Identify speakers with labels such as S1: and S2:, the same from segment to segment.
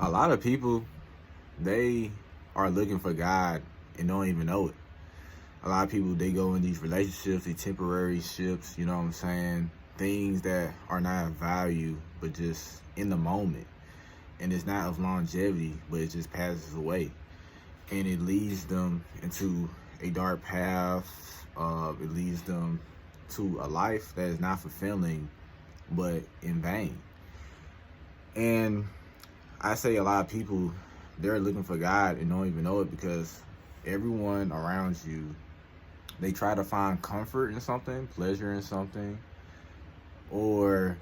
S1: A lot of people, they are looking for God and don't even know it. A lot of people, they go in these relationships, these temporary ships, you know what I'm saying? Things that are not of value, but just in the moment. And it's not of longevity, but it just passes away. And it leads them into a dark path. It leads them to a life that is not fulfilling, but in vain. And I say a lot of people, they're looking for God and don't even know it because everyone around you, they try to find comfort in something, pleasure in something, or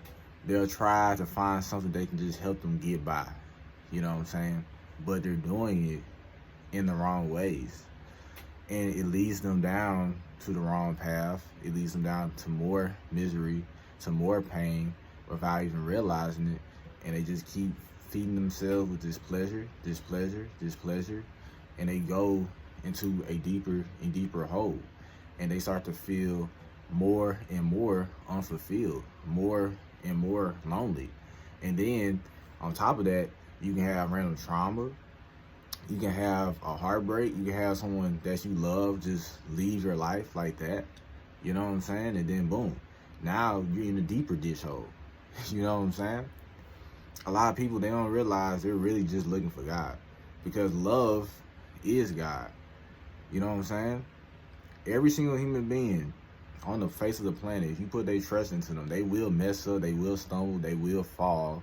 S1: they'll try to find something that can just help them get by. You know what I'm saying? But they're doing it in the wrong ways. And it leads them down to the wrong path. It leads them down to more misery, to more pain without even realizing it. And they just keep feeding themselves with this pleasure, this pleasure, this pleasure. And they go into a deeper and deeper hole. And they start to feel more and more unfulfilled, more and more lonely. And then on top of that, you can have random trauma. You can have a heartbreak. You can have someone that you love just leave your life like that. You know what I'm saying? And then boom, now you're in a deeper ditch hole. You know what I'm saying? A lot of people, they don't realize they're really just looking for God because love is God. You know what I'm saying? Every single human being on the face of the planet, if you put their trust into them, they will mess up, they will stumble, they will fall,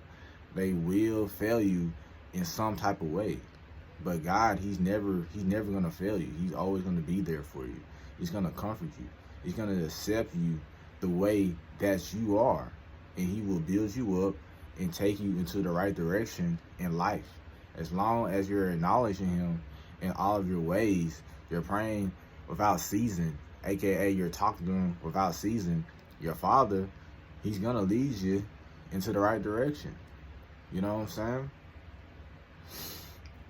S1: they will fail you in some type of way. But God, he's never gonna fail you. He's always gonna be there for you. He's gonna comfort you. He's gonna accept you the way that you are. And he will build you up and take you into the right direction in life. As long as you're acknowledging him in all of your ways, you're praying without ceasing, aka you're talking to him without ceasing, your Father, he's gonna lead you into the right direction. You know what I'm saying?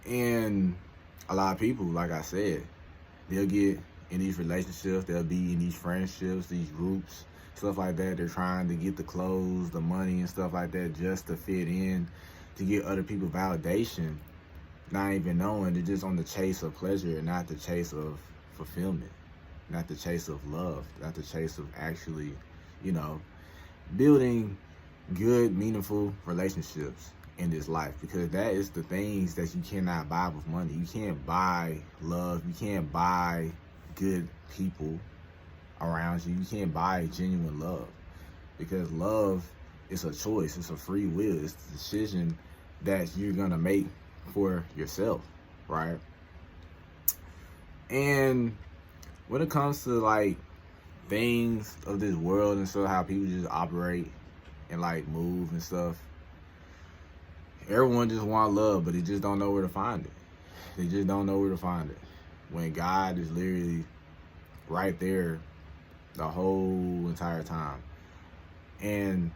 S1: And a lot of people, like I said, they'll get in these relationships, they'll be in these friendships, these groups, stuff like that. They're trying to get the clothes, the money and stuff like that just to fit in, to get other people validation, not even knowing they're just on the chase of pleasure and not the chase of fulfillment, not the chase of love, not the chase of actually, building good, meaningful relationships in this life, because that is the things that you cannot buy with money. You can't buy love. You can't buy good people around you. You can't buy genuine love, because love is a choice. It's a free will. It's the decision that you're gonna make for yourself, right? And when it comes to like things of this world and stuff, how people just operate and like move and stuff, everyone just want love, but they just don't know where to find it. They just don't know where to find it. When God is literally right there the whole entire time. And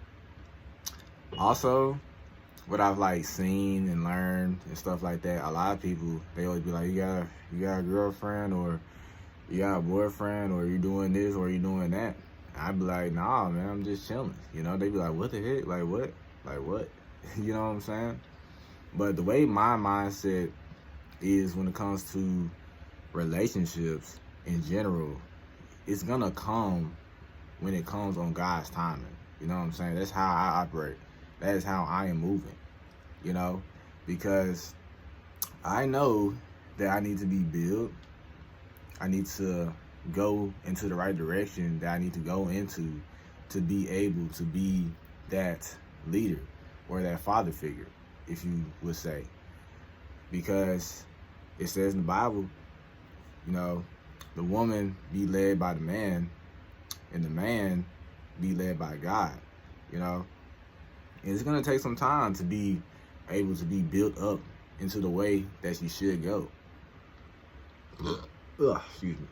S1: also, what I've like seen and learned and stuff like that, a lot of people, they always be like, you got a girlfriend, or you got a boyfriend, or you doing this, or you doing that. I'd be like, nah, man, I'm just chilling. They be like, what the heck? Like what? Like what? You know what I'm saying? But the way my mindset is when it comes to relationships in general, it's gonna come when it comes on God's timing. You know what I'm saying? That's how I operate. That is how I am moving, because I know that I need to be built. I need to go into the right direction that I need to go into to be able to be that leader or that father figure, if you would say. Because it says in the Bible, the woman be led by the man and the man be led by God, And it's going to take some time to be able to be built up into the way that you should go. Excuse me.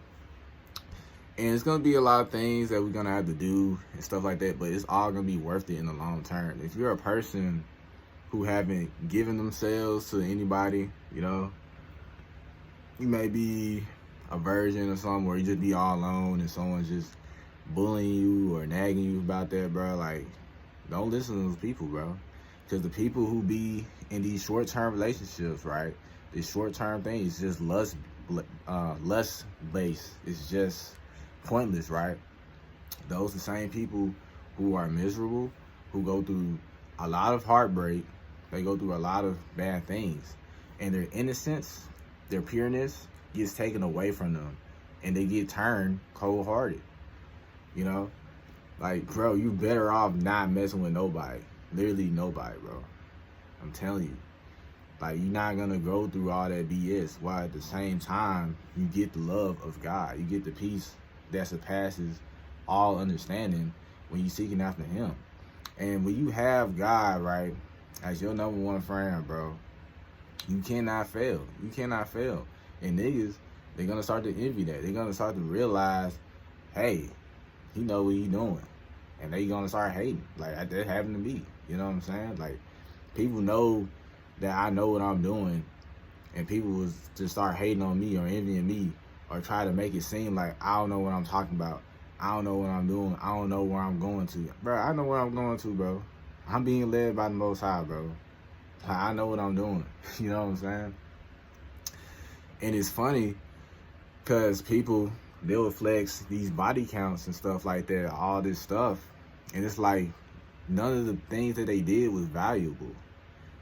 S1: And it's going to be a lot of things that we're going to have to do and stuff like that, but it's all going to be worth it in the long term. If you're a person who haven't given themselves to anybody, you may be a virgin or something, or you just be all alone and someone's just bullying you or nagging you about that, bro. Like, don't listen to those people, bro. Because the people who be in these short-term relationships, right? This short-term thing is just lust based. It's just pointless, right? Those the same people who are miserable, who go through a lot of heartbreak, they go through a lot of bad things, and their innocence, their pureness gets taken away from them, and they get turned cold-hearted. You know, like, bro, you better off not messing with nobody. Literally nobody, bro. I'm telling you. Like, you're not going to go through all that BS while at the same time you get the love of God. You get the peace that surpasses all understanding when you're seeking after him. And when you have God, right, as your number one friend, bro, you cannot fail. You cannot fail. And niggas, they're going to start to envy that. They're going to start to realize, hey, he know what he doing. And they going to start hating. Like, that happened to me. You know what I'm saying? Like, people know that I know what I'm doing, and people was just start hating on me or envying me or try to make it seem like I don't know what I'm talking about. I don't know what I'm doing. I don't know where I'm going to. Bro, I know where I'm going to, bro. I'm being led by the Most High, bro. I know what I'm doing. You know what I'm saying? And it's funny because people, they'll flex these body counts and stuff like that, all this stuff. And it's like none of the things that they did was valuable.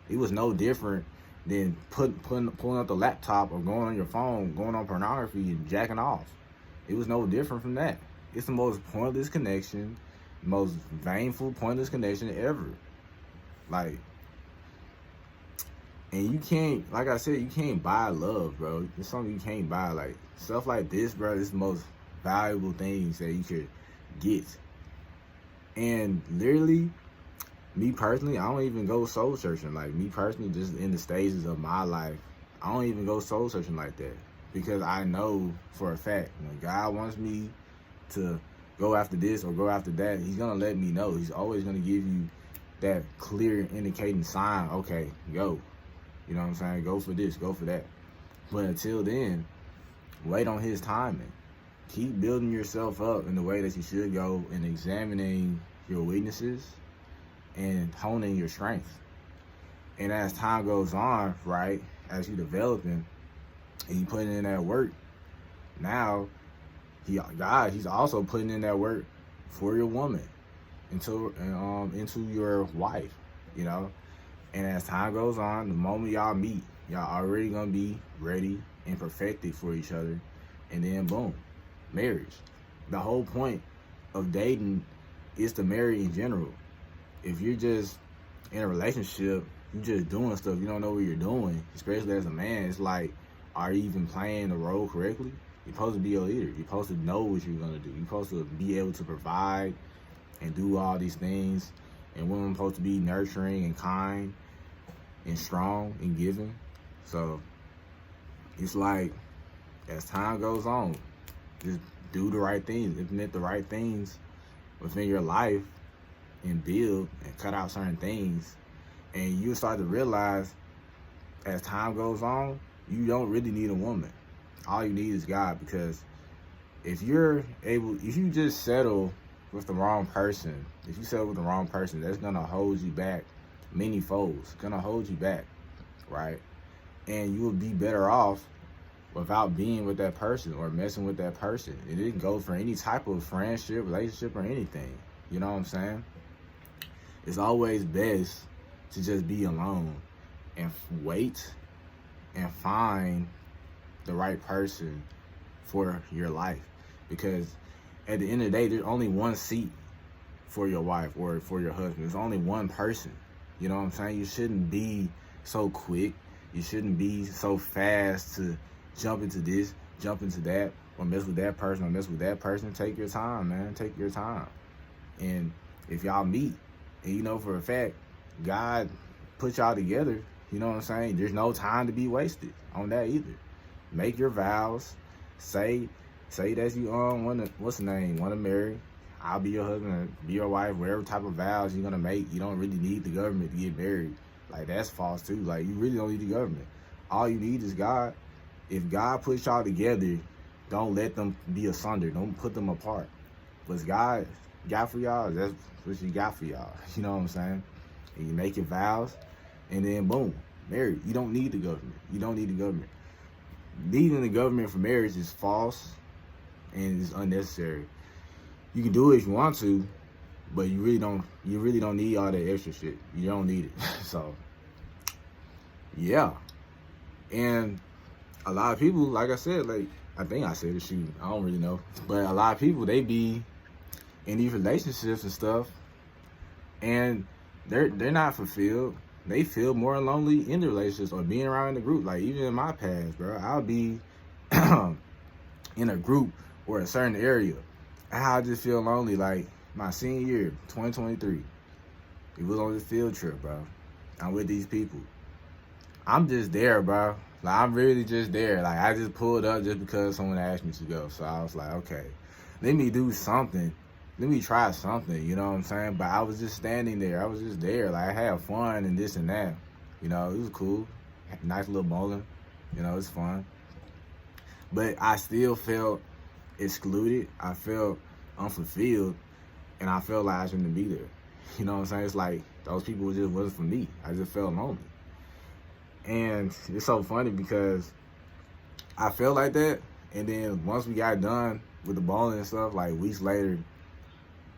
S1: It was no different than pulling up the laptop or going on your phone, going on pornography and jacking off. It was no different from that. It's the most pointless connection, most vainful, pointless connection ever. Like, and you can't, like I said, you can't buy love, bro. It's something you can't buy. Like, stuff like this, bro, is the most valuable things that you could get. And literally, me personally, I don't even go soul searching. Like, me personally, just in the stages of my life, I don't even go soul searching like that. Because I know for a fact, when God wants me to go after this or go after that, he's going to let me know. He's always going to give you that clear indicating sign, okay, go. You know what I'm saying? Go for this, go for that. But until then, wait on his timing. Keep building yourself up in the way that you should go and examining your weaknesses and honing your strength. And as time goes on, right, as you're developing and you putting in that work, now he's also putting in that work for your woman, into your wife, you know. And as time goes on, the moment y'all meet, y'all already gonna be ready and perfected for each other, and then boom, marriage. The whole point of dating is to marry in general. If you're just in a relationship, you're just doing stuff, you don't know what you're doing, especially as a man, it's like, are you even playing the role correctly? You're supposed to be a leader. You're supposed to know what you're gonna do. You're supposed to be able to provide and do all these things. And women are supposed to be nurturing and kind and strong and giving. So it's like, as time goes on, just do the right things, implement the right things within your life, and build and cut out certain things. And you'll start to realize as time goes on, you don't really need a woman. All you need is God. Because if you just settle with the wrong person, if you settle with the wrong person, that's gonna hold you back many folds. It's gonna hold you back, right? And you will be better off without being with that person or messing with that person. It didn't go for any type of friendship, relationship, or anything. You know what I'm saying? It's always best to just be alone and wait and find the right person for your life. Because at the end of the day, there's only one seat for your wife or for your husband. There's only one person. You know what I'm saying? You shouldn't be so quick. You shouldn't be so fast to jump into this, jump into that, or mess with that person, or mess with that person. Take your time, man. Take your time. And if y'all meet, and you know for a fact, God put y'all together, you know what I'm saying? There's no time to be wasted on that either. Make your vows. Say that you want to marry. I'll be your husband, be your wife, whatever type of vows you're gonna make. You don't really need the government to get married. Like, that's false too. Like, you really don't need the government. All you need is God. If God puts y'all together, don't let them be asunder. Don't put them apart. What's God got for y'all, that's what you got for y'all. You know what I'm saying? And you make your vows, and then boom, married. You don't need the government. You don't need the government. Needing the government for marriage is false and it's unnecessary. You can do it if you want to, but you really don't. You really don't need all that extra shit. You don't need it. So, yeah. And a lot of people, like I said, like I think I said it. Shoot, I don't really know, but a lot of people they be in these relationships and stuff, and they're not fulfilled. They feel more lonely in the relationships or being around in the group. Like even in my past, bro, I'll be in a group or a certain area, and I just feel lonely. Like my senior year, 2023, it was on this field trip, bro. I'm with these people. I'm just there, bro. Like I'm really just there. Like I just pulled up just because someone asked me to go. So I was like, okay, let me do something. Let me try something, you know what I'm saying? But I was just standing there. I was just there. Like, I had fun and this and that. You know, it was cool. Nice little bowling. You know, it's fun. But I still felt excluded. I felt unfulfilled. And I felt like I shouldn't be there. You know what I'm saying? It's like those people just wasn't for me. I just felt lonely. And it's so funny because I felt like that. And then once we got done with the bowling and stuff, like weeks later,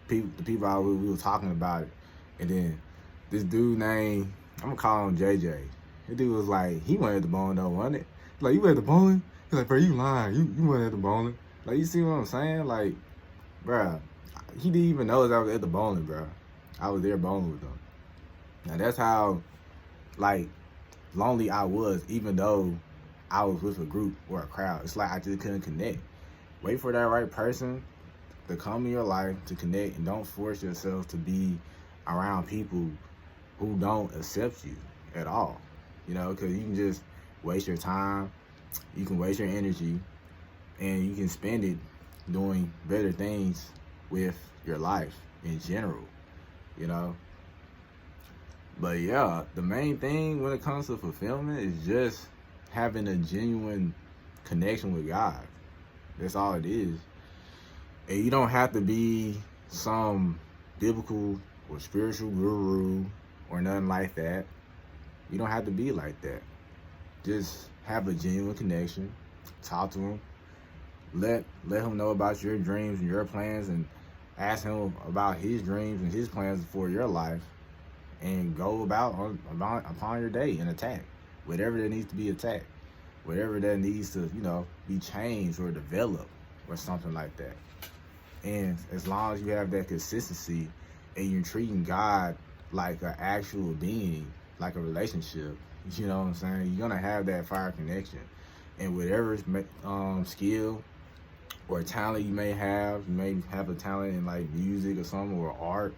S1: the people we were talking about it, and then this dude named, I'm gonna call him JJ. The dude was like, he went at the bowling though, wasn't it? Like, you went at the bowling? He's like, bro, you lying. You went at the bowling. Like, you see what I'm saying? Like, bro, he didn't even know I was at the bowling, bro. I was there bowling with him. Now that's how, like, lonely I was, even though I was with a group or a crowd. It's like I just couldn't connect. Wait for that right person to come in your life to connect, and don't force yourself to be around people who don't accept you at all. You know, because you can just waste your time, you can waste your energy, and you can spend it doing better things with your life in general, you know. But yeah, the main thing when it comes to fulfillment is just having a genuine connection with God. That's all it is. And you don't have to be some biblical or spiritual guru or nothing like that. You don't have to be like that. Just have a genuine connection. Talk to him. Let him know about your dreams and your plans, and ask him about his dreams and his plans for your life, and go upon your day and attack whatever that needs to be attacked, whatever that needs to, you know, be changed or developed or something like that. And as long as you have that consistency and you're treating God like an actual being, like a relationship, you know what I'm saying? You're gonna have that fire connection. And whatever skill or talent you may have a talent in like music or something, or art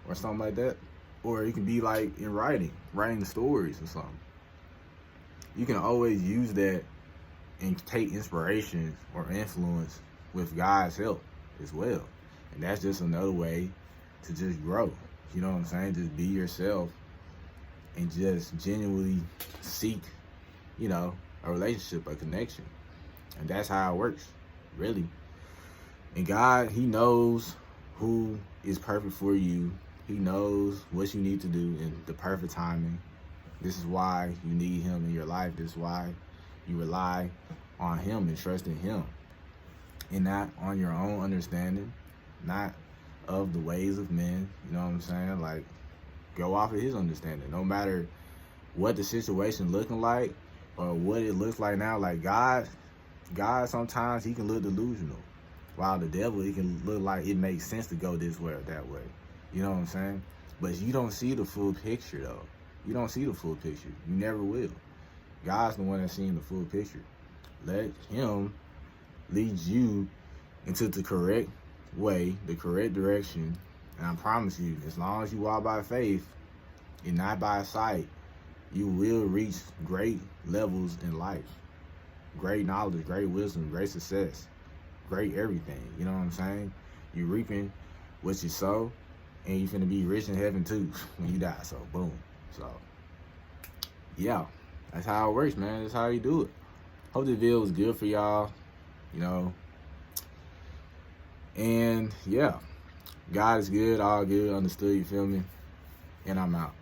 S1: or something like that. Or it can be like in writing stories or something. You can always use that and take inspiration or influence with God's help as well. And that's just another way to just grow. You know what I'm saying? Just be yourself and just genuinely seek, you know, a relationship, a connection. And that's how it works, really. And God, he knows who is perfect for you. He knows what you need to do in the perfect timing. This is why you need him in your life. This is why you rely on him and trust in him, and not on your own understanding, not of the ways of men. You know what I'm saying? Like, go off of his understanding. No matter what the situation looking like or what it looks like now. Like God sometimes he can look delusional, while the devil, he can look like it makes sense to go this way or that way. You know what I'm saying? But you don't see the full picture, though. You don't see the full picture. You never will. God's the one that's seeing the full picture. Let him lead you into the correct way, the correct direction. And I promise you, as long as you walk by faith and not by sight, you will reach great levels in life. Great knowledge, great wisdom, great success, great everything. You know what I'm saying? You're reaping what you sow, and you're finna be rich in heaven too when you die. So boom. So yeah, that's how it works, man. That's how you do it. Hope the video was good for y'all, you know. And yeah, God is good, all good, understood, you feel me? And I'm out.